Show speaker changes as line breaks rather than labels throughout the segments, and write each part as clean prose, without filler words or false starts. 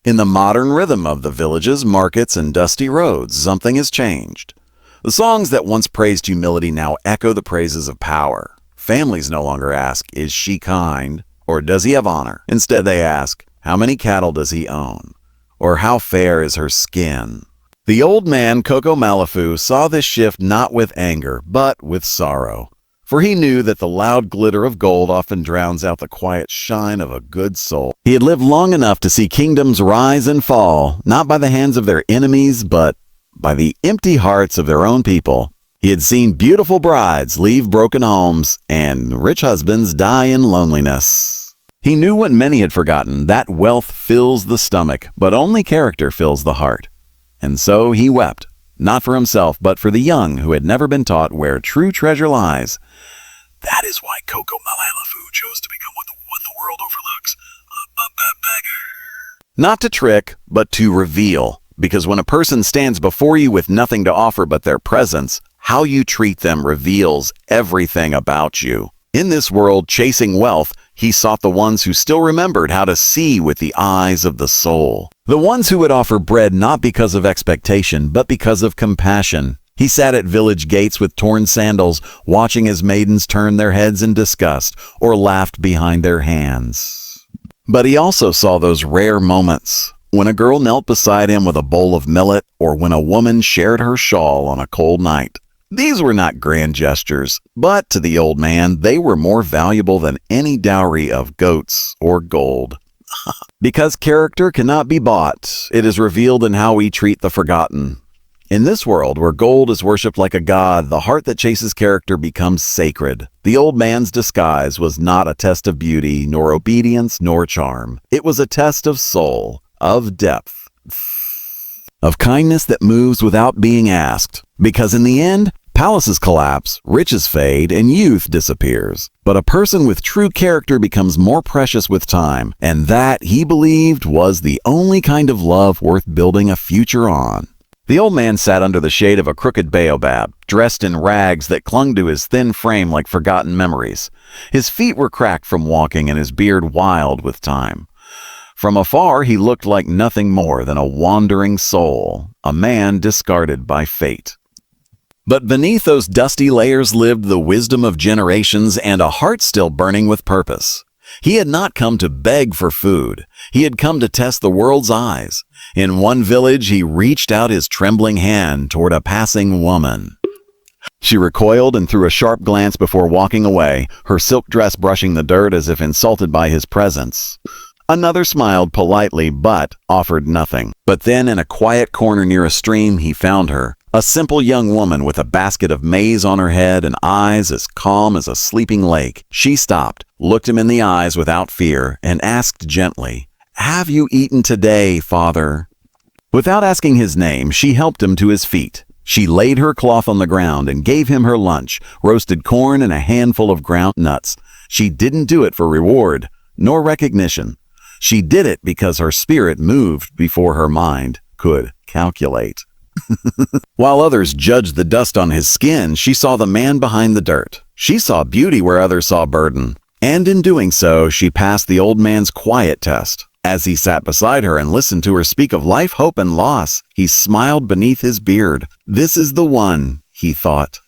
In the modern rhythm of the villages, markets, and dusty roads, something has changed. The songs that once praised humility now echo the praises of power. Families no longer ask, "Is she kind?" or "Does he have honor?" Instead, they ask, "How many cattle does he own?" or "How fair is her skin?" The old man, Coco Malafu, saw this shift not with anger, but with sorrow. For he knew that the loud glitter of gold often drowns out the quiet shine of a good soul. He had lived long enough to see kingdoms rise and fall, not by the hands of their enemies, but by the empty hearts of their own people. He had seen beautiful brides leave broken homes and rich husbands die in loneliness. He knew what many had forgotten, that wealth fills the stomach, but only character fills the heart. And so he wept, not for himself, but for the young who had never been taught where true treasure lies. That is why Coco Malafu chose to become what the world overlooks, a beggar. Not to trick, but to reveal. Because when a person stands before you with nothing to offer but their presence, how you treat them reveals everything about you. In this world, chasing wealth, he sought the ones who still remembered how to see with the eyes of the soul. The ones who would offer bread not because of expectation, but because of compassion. He sat at village gates with torn sandals, watching as maidens turned their heads in disgust or laughed behind their hands. But he also saw those rare moments, when a girl knelt beside him with a bowl of millet, or when a woman shared her shawl on a cold night. These were not grand gestures, but to the old man, they were more valuable than any dowry of goats or gold. Because character cannot be bought, it is revealed in how we treat the forgotten. In this world, where gold is worshipped like a god, the heart that chases character becomes sacred. The old man's disguise was not a test of beauty, nor obedience, nor charm. It was a test of soul, of depth, of kindness that moves without being asked. Because in the end, palaces collapse, riches fade, and youth disappears. But a person with true character becomes more precious with time, and that, he believed, was the only kind of love worth building a future on. The old man sat under the shade of a crooked baobab, dressed in rags that clung to his thin frame like forgotten memories. His feet were cracked from walking and his beard wild with time. From afar, he looked like nothing more than a wandering soul, a man discarded by fate. But beneath those dusty layers lived the wisdom of generations and a heart still burning with purpose. He had not come to beg for food. He had come to test the world's eyes. In one village, he reached out his trembling hand toward a passing woman. She recoiled and threw a sharp glance before walking away, her silk dress brushing the dirt as if insulted by his presence. Another smiled politely, but offered nothing. But then, in a quiet corner near a stream, he found her. A simple young woman with a basket of maize on her head and eyes as calm as a sleeping lake. She stopped, looked him in the eyes without fear, and asked gently, "Have you eaten today, father?" Without asking his name, she helped him to his feet. She laid her cloth on the ground and gave him her lunch, roasted corn and a handful of ground nuts. She didn't do it for reward, nor recognition. She did it because her spirit moved before her mind could calculate. While others judged the dust on his skin, she saw the man behind the dirt. She saw beauty where others saw burden. And in doing so, she passed the old man's quiet test. As he sat beside her and listened to her speak of life, hope, and loss, he smiled beneath his beard. This is the one, he thought.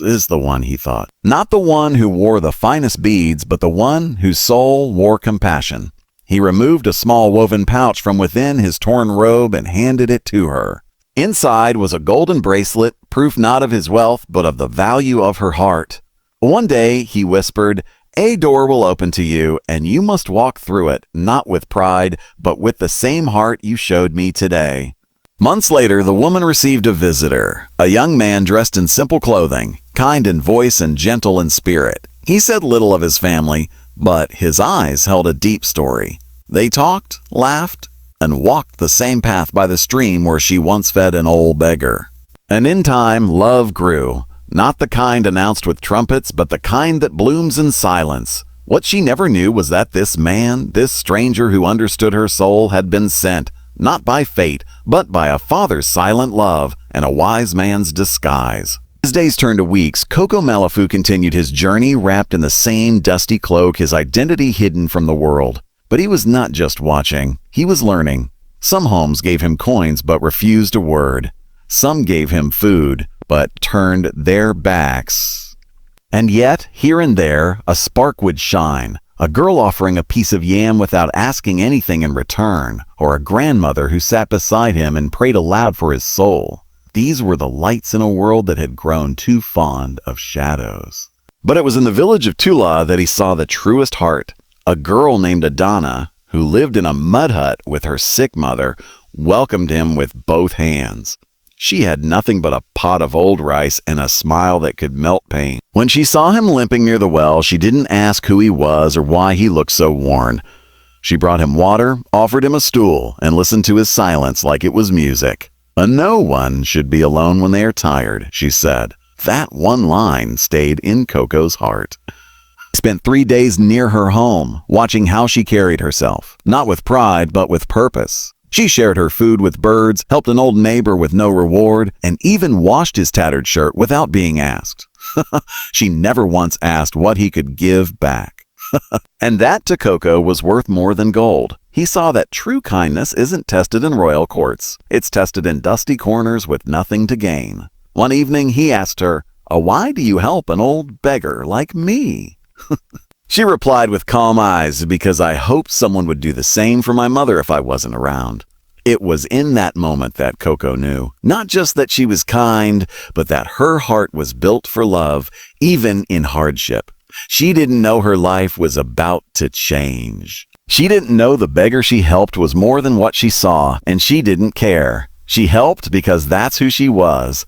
Is the one, he thought. Not the one who wore the finest beads, but the one whose soul wore compassion. He removed a small woven pouch from within his torn robe and handed it to her. Inside was a golden bracelet, proof not of his wealth, but of the value of her heart. One day, he whispered, "A door will open to you, and you must walk through it, not with pride, but with the same heart you showed me today." Months later, the woman received a visitor, a young man dressed in simple clothing, kind in voice and gentle in spirit. He said little of his family, but his eyes held a deep story. They talked, laughed, and walked the same path by the stream where she once fed an old beggar. And in time, love grew. Not the kind announced with trumpets, but the kind that blooms in silence. What she never knew was that this man, this stranger who understood her soul, had been sent, not by fate, but by a father's silent love and a wise man's disguise. As days turned to weeks, Coco Malafu continued his journey wrapped in the same dusty cloak, his identity hidden from the world. But he was not just watching, he was learning. Some homes gave him coins but refused a word. Some gave him food but turned their backs. And yet, here and there, a spark would shine. A girl offering a piece of yam without asking anything in return, or a grandmother who sat beside him and prayed aloud for his soul. These were the lights in a world that had grown too fond of shadows. But it was in the village of Tula that he saw the truest heart. A girl named Adana, who lived in a mud hut with her sick mother, welcomed him with both hands. She had nothing but a pot of old rice and a smile that could melt pain. When she saw him limping near the well, she didn't ask who he was or why he looked so worn. She brought him water, offered him a stool, and listened to his silence like it was music. No one should be alone when they are tired, she said. That one line stayed in Coco's heart. He spent 3 days near her home, watching how she carried herself, not with pride, but with purpose. She shared her food with birds, helped an old neighbor with no reward, and even washed his tattered shirt without being asked. She never once asked what he could give back. And that to Coco was worth more than gold. He saw that true kindness isn't tested in royal courts. It's tested in dusty corners with nothing to gain. One evening he asked her, "Why do you help an old beggar like me?" She replied with calm eyes, "Because I hoped someone would do the same for my mother if I wasn't around." It was in that moment that Coco knew, not just that she was kind, but that her heart was built for love, even in hardship. She didn't know her life was about to change. She didn't know the beggar she helped was more than what she saw, and she didn't care. She helped because that's who she was.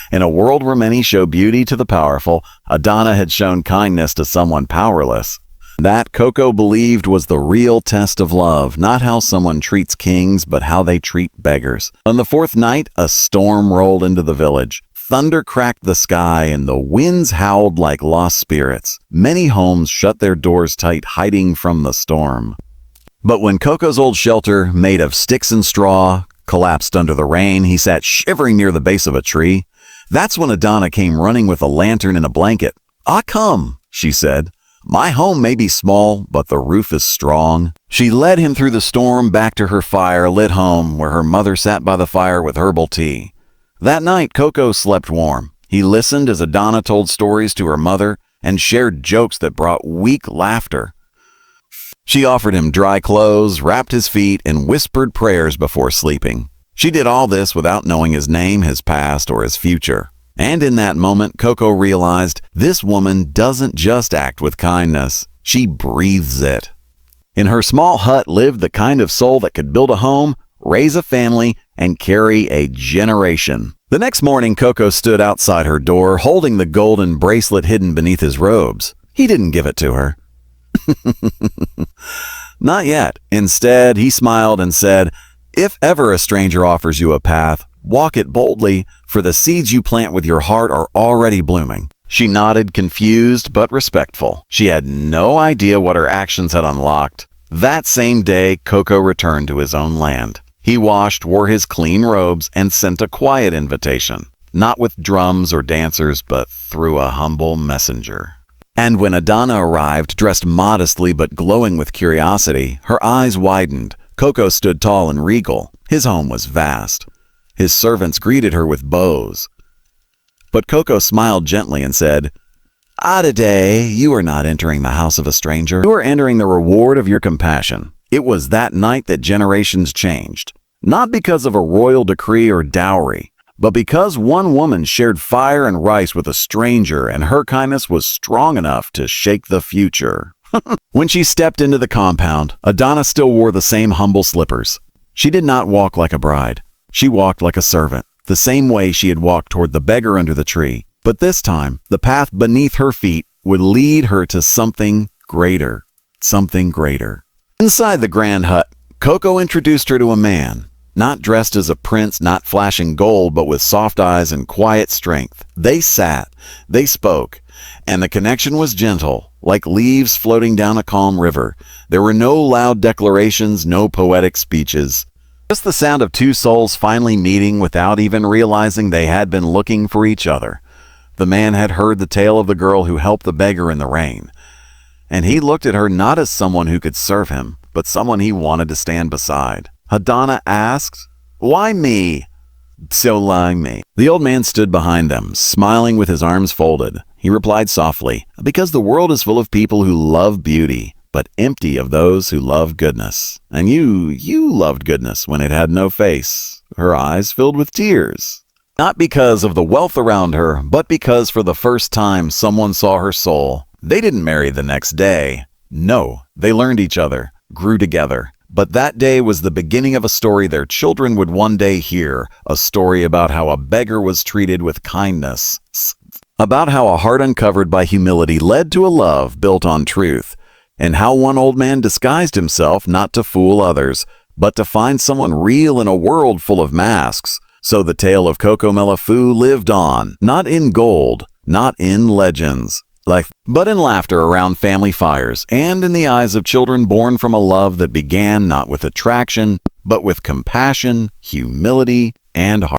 In a world where many show beauty to the powerful, Adana had shown kindness to someone powerless. That Coco believed was the real test of love, not how someone treats kings, but how they treat beggars. On the fourth night, a storm rolled into the village. Thunder cracked the sky and the winds howled like lost spirits. Many homes shut their doors tight, hiding from the storm. But when Coco's old shelter, made of sticks and straw, collapsed under the rain, he sat shivering near the base of a tree. That's when Adana came running with a lantern and a blanket. "Ah, come," she said. "My home may be small, but the roof is strong." She led him through the storm back to her fire-lit home, where her mother sat by the fire with herbal tea. That night, Coco slept warm. He listened as Adana told stories to her mother and shared jokes that brought weak laughter. She offered him dry clothes, wrapped his feet, and whispered prayers before sleeping. She did all this without knowing his name, his past, or his future. And in that moment, Coco realized this woman doesn't just act with kindness, she breathes it. In her small hut lived the kind of soul that could build a home, raise a family, and carry a generation. The next morning, Coco stood outside her door, holding the golden bracelet hidden beneath his robes. He didn't give it to her. Not yet. Instead, he smiled and said, "If ever a stranger offers you a path, walk it boldly, for the seeds you plant with your heart are already blooming." She nodded, confused but respectful. She had no idea what her actions had unlocked. That same day, Coco returned to his own land. He washed, wore his clean robes, and sent a quiet invitation, not with drums or dancers, but through a humble messenger. And when Adana arrived, dressed modestly but glowing with curiosity, her eyes widened. Coco stood tall and regal. His home was vast. His servants greeted her with bows. But Coco smiled gently and said, "Today, you are not entering the house of a stranger. You are entering the reward of your compassion." It was that night that generations changed. Not because of a royal decree or dowry, but because one woman shared fire and rice with a stranger, and her kindness was strong enough to shake the future. When she stepped into the compound, Adana still wore the same humble slippers. She did not walk like a bride. She walked like a servant, the same way she had walked toward the beggar under the tree. But this time, the path beneath her feet would lead her to something greater, something greater. Inside the grand hut, Coco introduced her to a man. Not dressed as a prince, not flashing gold, but with soft eyes and quiet strength. They sat, they spoke, and the connection was gentle, like leaves floating down a calm river. There were no loud declarations, no poetic speeches. Just the sound of two souls finally meeting without even realizing they had been looking for each other. The man had heard the tale of the girl who helped the beggar in the rain, and he looked at her not as someone who could serve him, but someone he wanted to stand beside. Hadana asked. Why me? So lying me. The old man stood behind them, smiling with his arms folded. He replied softly, because the world is full of people who love beauty, but empty of those who love goodness. And you loved goodness when it had no face. Her eyes filled with tears. Not because of the wealth around her, but because for the first time someone saw her soul. They didn't marry the next day. No, they learned each other, grew together. But that day was the beginning of a story their children would one day hear, a story about how a beggar was treated with kindness, about how a heart uncovered by humility led to a love built on truth, and how one old man disguised himself not to fool others, but to find someone real in a world full of masks. So the tale of Coco Fu lived on, not in gold, not in legends, but in laughter around family fires, and in the eyes of children born from a love that began not with attraction, but with compassion, humility, and heart.